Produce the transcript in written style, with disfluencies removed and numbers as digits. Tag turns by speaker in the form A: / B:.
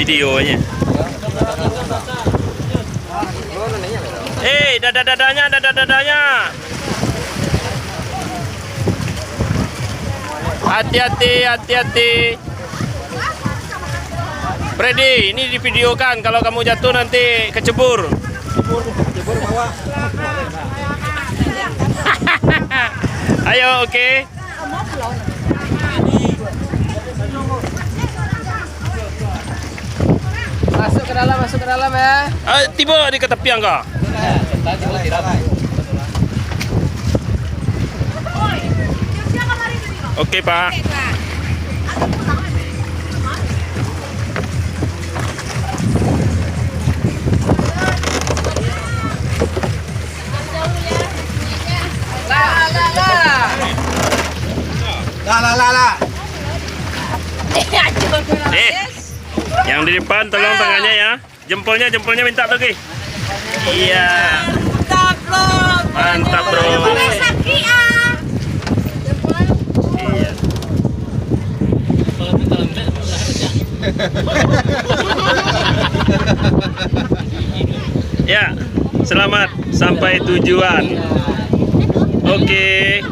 A: videonya. Dada-dadanya. Hati-hati. Freddy, ini divideokan. Kalau kamu jatuh nanti kecebur.
B: Cebur bawah.
A: Ayo, oke.
B: Masuk ke dalam ya.
A: Tiba di ketepian kah? Oke, Pak.
B: Lah.
A: Yang di depan tolong tangannya ya. Jempolnya minta lagi. Iya. Mantap, Bro. Iya. Ya, selamat sampai tujuan. Oke.